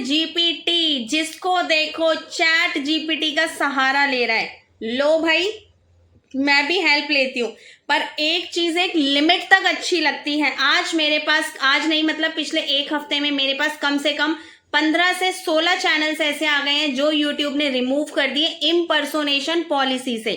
GPT, जिसको देखो chat GPT का सहारा ले रहा है। लो भाई, मैं भी हेल्प लेती हूँ, पर एक चीज एक लिमिट तक अच्छी लगती है। आज मेरे पास, आज नहीं मतलब पिछले एक हफ्ते में मेरे पास कम से कम 15 से 16 चैनल्स ऐसे आ गए हैं जो यूट्यूब ने रिमूव कर दिए इम्पर्सोनेशन पॉलिसी से।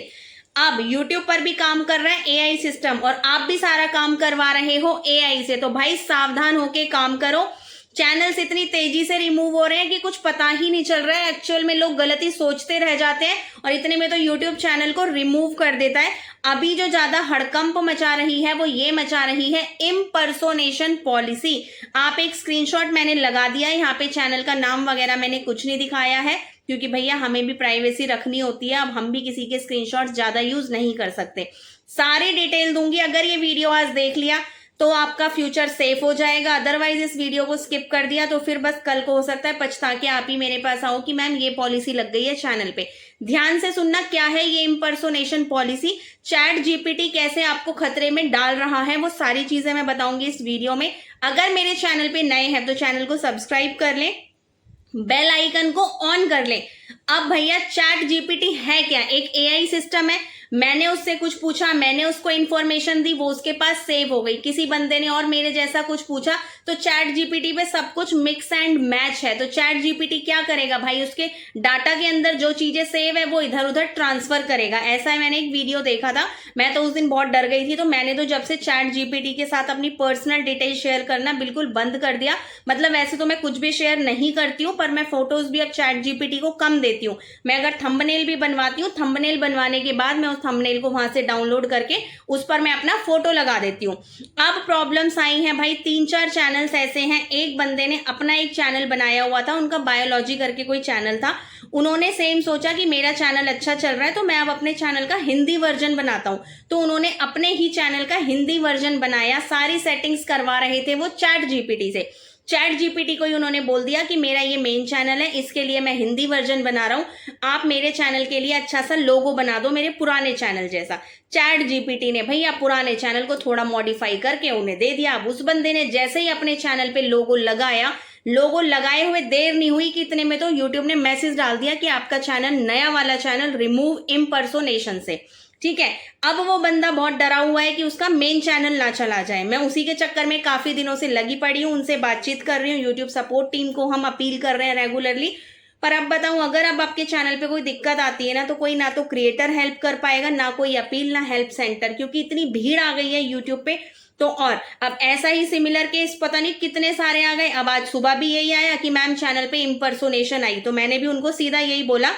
अब यूट्यूब पर भी काम कर रहा है एआई सिस्टम, और आप भी सारा काम करवा रहे हो एआई से, तो भाई सावधान होके काम करो। चैनल्स इतनी तेजी से रिमूव हो रहे हैं कि कुछ पता ही नहीं चल रहा है। एक्चुअल में लोग गलती सोचते रह जाते हैं और इतने में तो यूट्यूब चैनल को रिमूव कर देता है। अभी जो ज्यादा हड़कंप मचा रही है वो ये मचा रही है इम्पर्सोनेशन पॉलिसी। आप एक स्क्रीनशॉट मैंने लगा दिया है, यहाँ पे चैनल का नाम वगैरह मैंने कुछ नहीं दिखाया है, क्योंकि भैया हमें भी प्राइवेसी रखनी होती है। अब हम भी किसी के स्क्रीनशॉट ज्यादा यूज नहीं कर सकते। सारी डिटेल दूंगी। अगर ये वीडियो आज देख लिया तो आपका फ्यूचर सेफ हो जाएगा, अदरवाइज इस वीडियो को स्किप कर दिया तो फिर बस कल को हो सकता है पछता के आप ही मेरे पास आओ कि मैम ये पॉलिसी लग गई है चैनल पे। ध्यान से सुनना, क्या है ये इम्पर्सोनेशन पॉलिसी, चैट जीपीटी कैसे आपको खतरे में डाल रहा है, वो सारी चीजें मैं बताऊंगी इस वीडियो में। अगर मेरे चैनल पे नए हैं तो चैनल को सब्सक्राइब कर लें, बेल आइकन को ऑन कर लें। अब भैया चैट जीपीटी है क्या? एक एआई सिस्टम है। मैंने उससे कुछ पूछा, मैंने उसको इन्फॉर्मेशन दी, वो उसके पास सेव हो गई। किसी बंदे ने और मेरे जैसा कुछ पूछा तो चैट जीपीटी पे सब कुछ मिक्स एंड मैच है। तो चैट जीपीटी क्या करेगा भाई, उसके डाटा के अंदर जो चीजें सेव है वो इधर उधर ट्रांसफर करेगा। ऐसा है, मैंने एक वीडियो देखा था, मैं तो उस दिन बहुत डर गई थी। तो मैंने तो जब से चैट जीपीटी के साथ अपनी पर्सनल डिटेल शेयर करना बिल्कुल बंद कर दिया। मतलब वैसे तो मैं कुछ भी शेयर नहीं करती हूँ, पर मैं फोटोज भी अब चैट जीपीटी को कम देती हूँ। मैं अगर थंबनेल भी बनवाती हूँ, थंबनेल बनवाने के बाद मैं थंबनेल को वहां से डाउनलोड करके उस पर मैं अपना फोटो लगा देती हूँ। अब प्रॉब्लम्स आई हैं भाई, 3-4 चैनल्स ऐसे हैं। एक बंदे ने अपना एक चैनल बनाया हुआ था, उनका बायोलॉजी करके कोई चैनल था। उन्होंने सेम सोचा कि मेरा चैनल अच्छा चल रहा है तो मैं अब अपने चैनल का हिंदी वर्जन बनाता हूं। तो उन्होंने अपने ही चैनल का हिंदी वर्जन बनाया, सारी सेटिंग्स करवा रहे थे वो चैट जीपीटी से। चैट जीपीटी को ही उन्होंने बोल दिया कि मेरा ये मेन चैनल है, इसके लिए मैं हिंदी वर्जन बना रहा हूं, आप मेरे चैनल के लिए अच्छा सा लोगो बना दो मेरे पुराने चैनल जैसा। चैट जीपीटी ने भैया पुराने चैनल को थोड़ा मॉडिफाई करके उन्हें दे दिया। अब उस बंदे ने जैसे ही अपने चैनल पे लोगो लगाया, लोगो लगाए हुए देर नहीं हुई कि इतने में तो यूट्यूब ने मैसेज डाल दिया कि आपका चैनल, नया वाला चैनल रिमूव इम्पर्सोनेशन से। ठीक है, अब वो बंदा बहुत डरा हुआ है कि उसका मेन चैनल ना चला जाए। मैं उसी के चक्कर में काफी दिनों से लगी पड़ी हूँ, उनसे बातचीत कर रही हूँ, यूट्यूब सपोर्ट टीम को हम अपील कर रहे हैं रेगुलरली। पर अब बताऊं, अगर अब आपके चैनल पे कोई दिक्कत आती है ना, तो कोई ना तो क्रिएटर हेल्प कर पाएगा, ना कोई अपील, ना हेल्प सेंटर, क्योंकि इतनी भीड़ आ गई है यूट्यूब पे। तो और अब ऐसा ही सिमिलर केस पता नहीं कितने सारे आ गए। अब आज सुबह भी यही आया कि मैम चैनल पे इम्पर्सोनेशन आई, तो मैंने भी उनको सीधा यही बोला,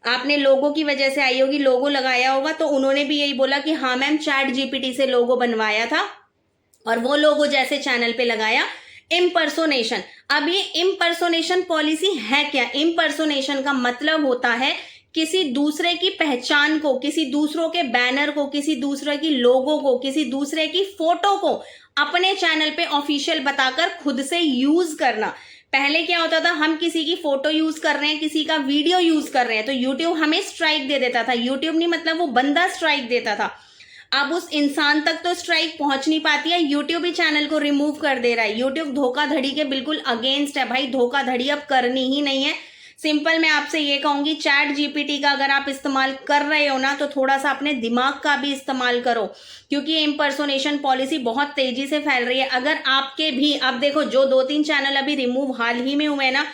आपने लोगो की वजह से आई होगी, लोगो लगाया होगा। तो उन्होंने भी यही बोला कि हाँ मैम, चैट जीपीटी से लोगो बनवाया था और वो लोगो जैसे चैनल पे लगाया, इम्पर्सोनेशन। अब ये इम्पर्सोनेशन पॉलिसी है क्या? इम्पर्सोनेशन का मतलब होता है किसी दूसरे की पहचान को, किसी दूसरों के बैनर को, किसी दूसरे की लोगो को, किसी दूसरे की फोटो को अपने चैनल पे ऑफिशियल बताकर खुद से यूज करना। पहले क्या होता था, हम किसी की फोटो यूज कर रहे हैं, किसी का वीडियो यूज कर रहे हैं तो यूट्यूब हमें स्ट्राइक दे देता था। यूट्यूब नहीं मतलब वो बंदा स्ट्राइक देता था। अब उस इंसान तक तो स्ट्राइक पहुंच नहीं पाती है, यूट्यूब ही चैनल को रिमूव कर दे रहा है। यूट्यूब धोखाधड़ी के बिल्कुल अगेंस्ट है भाई, धोखाधड़ी अब करनी ही नहीं है। सिंपल मैं आपसे ये कहूंगी, चैट जीपीटी का अगर आप इस्तेमाल कर रहे हो ना, तो थोड़ा सा अपने दिमाग का भी इस्तेमाल करो, क्योंकि ये इम्पर्सोनेशन पॉलिसी बहुत तेजी से फैल रही है। अगर आपके भी, अब देखो जो 2-3 चैनल अभी रिमूव हाल ही में हुए ना,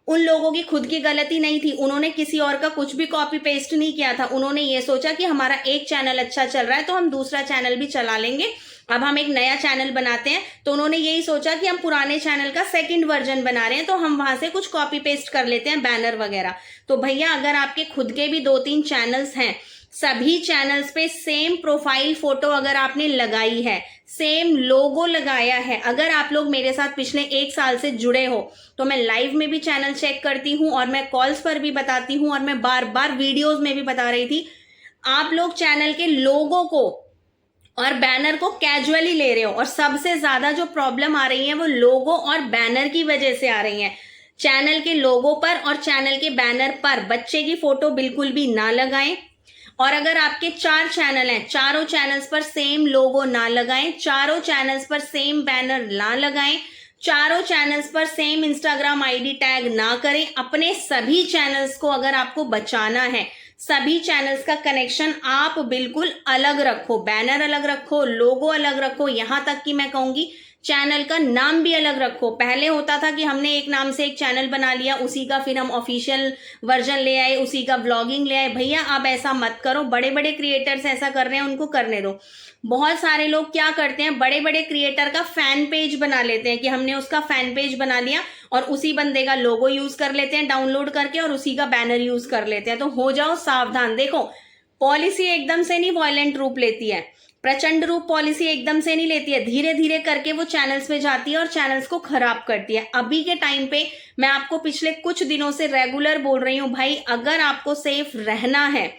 उन लोगों की खुद की गलती नहीं थी, उन्होंने किसी और का कुछ भी कॉपी पेस्ट नहीं किया था। उन्होंने ये सोचा कि हमारा एक चैनल अच्छा चल रहा है तो हम दूसरा चैनल भी चला लेंगे, अब हम एक नया चैनल बनाते हैं। तो उन्होंने यही सोचा कि हम पुराने चैनल का सेकंड वर्जन बना रहे हैं तो हम वहां से कुछ कॉपी पेस्ट कर लेते हैं, बैनर वगैरह। तो भैया अगर आपके खुद के भी 2-3 चैनल्स हैं, सभी चैनल्स पे सेम प्रोफाइल फोटो अगर आपने लगाई है, सेम लोगो लगाया है, अगर आप लोग मेरे साथ पिछले 1 साल से जुड़े हो, तो मैं लाइव में भी चैनल चेक करती हूँ और मैं कॉल्स पर भी बताती हूँ और मैं बार बार वीडियोस में भी बता रही थी, आप लोग चैनल के लोगो को और बैनर को कैजुअली ले रहे हो। और सबसे ज्यादा जो प्रॉब्लम आ रही है वो लोगो और बैनर की वजह से आ रही है। चैनल के लोगो पर और चैनल के बैनर पर बच्चे की फोटो बिल्कुल भी ना लगाएं। और अगर आपके 4 चैनल हैं, चारों चैनल्स पर सेम लोगो ना लगाएं, चारों चैनल्स पर सेम बैनर ना लगाएं, चारों चैनल्स पर सेम इंस्टाग्राम आईडी टैग ना करें। अपने सभी चैनल्स को अगर आपको बचाना है, सभी चैनल्स का कनेक्शन आप बिल्कुल अलग रखो, बैनर अलग रखो, लोगो अलग रखो, यहां तक कि मैं कहूंगी चैनल का नाम भी अलग रखो। पहले होता था कि हमने एक नाम से एक चैनल बना लिया, उसी का फिर हम ऑफिशियल वर्जन ले आए, उसी का व्लॉगिंग ले आए। भैया अब ऐसा मत करो, बड़े बड़े क्रिएटर्स ऐसा कर रहे हैं, उनको करने दो। बहुत सारे लोग क्या करते हैं, बड़े बड़े क्रिएटर का फैन पेज बना लेते हैं कि हमने उसका फैन पेज बना लिया और उसी बंदे का लोगो यूज कर लेते हैं डाउनलोड करके और उसी का बैनर यूज कर लेते हैं। तो हो जाओ सावधान। देखो, पॉलिसी एकदम से नहीं वायलेंट रूप लेती है, प्रचंड रूप पॉलिसी एकदम से नहीं लेती है, धीरे धीरे करके वो चैनल्स में जाती है और चैनल्स को खराब करती है। अभी के टाइम पे मैं आपको पिछले कुछ दिनों से रेगुलर बोल रही हूं, भाई अगर आपको सेफ रहना है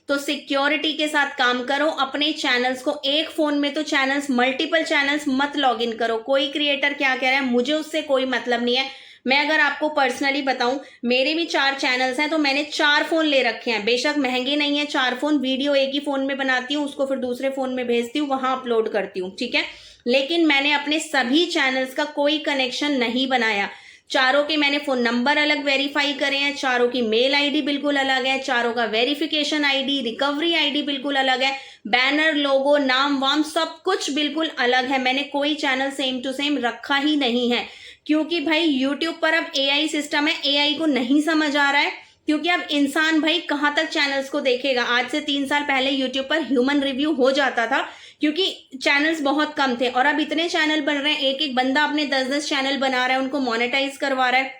तो सिक्योरिटी के साथ काम करो। अपने चैनल्स को एक फोन में तो चैनल्स, मल्टीपल चैनल्स मत लॉग इन करो। कोई क्रिएटर क्या कह रहा है, मुझे उससे कोई मतलब नहीं है। मैं अगर आपको पर्सनली बताऊं, मेरे भी 4 चैनल्स हैं, तो मैंने 4 फोन ले रखे हैं। बेशक महंगे नहीं है 4 फोन, वीडियो एक ही फोन में बनाती हूँ, उसको फिर दूसरे फोन में भेजती हूँ, वहां अपलोड करती हूँ, ठीक है। लेकिन मैंने अपने सभी चैनल्स का कोई कनेक्शन नहीं बनाया। चारों के मैंने फोन नंबर अलग वेरीफाई करे हैं, चारों की मेल आईडी बिल्कुल अलग है, चारों का वेरिफिकेशन आईडी, रिकवरी आईडी बिल्कुल अलग है, बैनर, लोगो, नाम वाम सब कुछ बिल्कुल अलग है। मैंने कोई चैनल सेम टू सेम रखा ही नहीं है, क्योंकि भाई यूट्यूब पर अब एआई सिस्टम है, एआई को नहीं समझ आ रहा है। क्योंकि अब इंसान भाई कहां तक चैनल्स को देखेगा। आज से 3 साल पहले यूट्यूब पर ह्यूमन रिव्यू हो जाता था, क्योंकि चैनल्स बहुत कम थे, और अब इतने चैनल बन रहे हैं, एक एक बंदा अपने 10-10 चैनल बना रहा है, उनको मोनेटाइज करवा रहा है।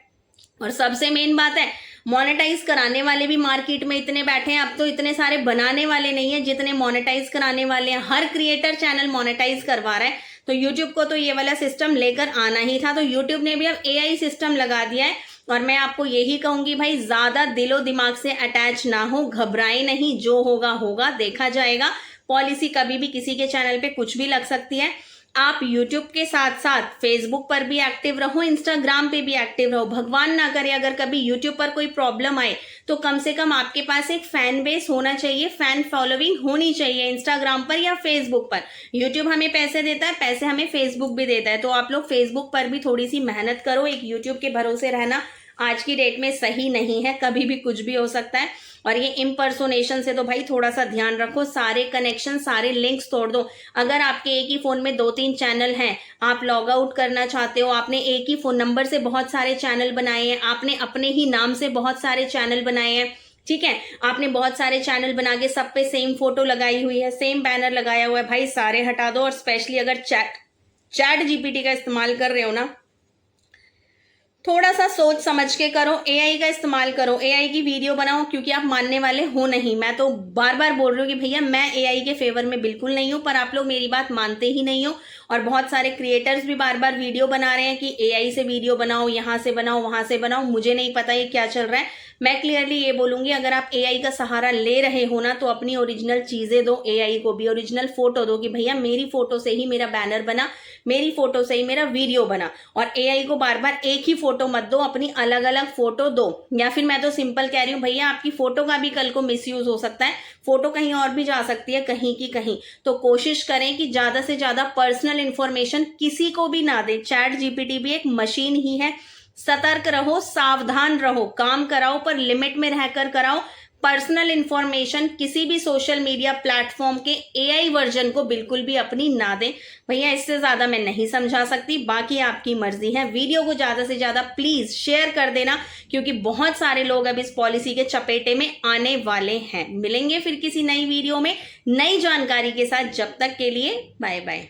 और सबसे मेन बात है, मोनेटाइज कराने वाले भी मार्केट में इतने बैठे हैं, अब तो इतने सारे बनाने वाले नहीं है जितने मोनेटाइज कराने वाले हैं। हर क्रिएटर चैनल मोनेटाइज करवा रहा है, तो यूट्यूब को तो ये वाला सिस्टम लेकर आना ही था। तो यूट्यूब ने भी अब एआई सिस्टम लगा दिया है, और मैं आपको यही कहूंगी भाई, ज्यादा दिलो दिमाग से अटैच ना हो, घबराए नहीं, जो होगा होगा, देखा जाएगा। पॉलिसी कभी भी किसी के चैनल पे कुछ भी लग सकती है। आप YouTube के साथ साथ Facebook पर भी एक्टिव रहो, Instagram पे भी एक्टिव रहो। भगवान ना करे अगर कभी YouTube पर कोई प्रॉब्लम आए तो कम से कम आपके पास एक फैन बेस होना चाहिए, फैन फॉलोइंग होनी चाहिए Instagram पर या Facebook पर। YouTube हमें पैसे देता है, पैसे हमें Facebook भी देता है, तो आप लोग Facebook पर भी थोड़ी सी मेहनत करो। एक YouTube के भरोसे रहना आज की डेट में सही नहीं है, कभी भी कुछ भी हो सकता है। और ये इम्पर्सोनेशन से तो भाई थोड़ा सा ध्यान रखो, सारे कनेक्शन, सारे लिंक्स तोड़ दो। अगर आपके एक ही फोन में 2-3 चैनल हैं, आप लॉग आउट करना चाहते हो, आपने एक ही फोन नंबर से बहुत सारे चैनल बनाए हैं, आपने अपने ही नाम से बहुत सारे चैनल बनाए हैं, ठीक है, आपने बहुत सारे चैनल बना के सब पे सेम फोटो लगाई हुई है, सेम बैनर लगाया हुआ है, भाई सारे हटा दो। और स्पेशली अगर चैट जीपीटी का इस्तेमाल कर रहे हो ना, थोड़ा सा सोच समझ के करो, एआई का इस्तेमाल करो, एआई की वीडियो बनाओ, क्योंकि आप मानने वाले हो नहीं। मैं तो बार बार बोल रही हूँ कि भैया मैं एआई के फेवर में बिल्कुल नहीं हूँ, पर आप लोग मेरी बात मानते ही नहीं हो। और बहुत सारे क्रिएटर्स भी बार बार वीडियो बना रहे हैं कि एआई से वीडियो बनाओ, यहाँ से बनाओ, वहां से बनाओ। मुझे नहीं पता ये क्या चल रहा है। मैं क्लियरली ये बोलूंगी, अगर आप एआई का सहारा ले रहे हो ना, तो अपनी ओरिजिनल चीजें दो, एआई को भी ओरिजिनल फोटो दो कि भैया मेरी फोटो से ही मेरा बैनर बना, मेरी फोटो से ही मेरा वीडियो बना। और एआई को बार बार एक ही फोटो मत दो, अपनी अलग अलग फोटो दो। या फिर मैं तो सिंपल कह रही हूँ, भैया आपकी फोटो का भी कल को मिसयूज हो सकता है, फोटो कहीं और भी जा सकती है, कहीं की कहीं। तो कोशिश करें कि ज्यादा से ज्यादा पर्सनल इंफॉर्मेशन किसी को भी ना दे। चैट जीपीटी भी एक मशीन ही है, सतर्क रहो, सावधान रहो, काम कराओ पर लिमिट में रहकर कराओ। पर्सनल इंफॉर्मेशन किसी भी सोशल मीडिया प्लेटफॉर्म के एआई वर्जन को बिल्कुल भी अपनी ना दें। भैया इससे ज्यादा मैं नहीं समझा सकती, बाकी आपकी मर्जी है। वीडियो को ज्यादा से ज्यादा प्लीज शेयर कर देना, क्योंकि बहुत सारे लोग अब इस पॉलिसी के चपेटे में आने वाले हैं। मिलेंगे फिर किसी नई वीडियो में नई जानकारी के साथ, जब तक के लिए बाय बाय।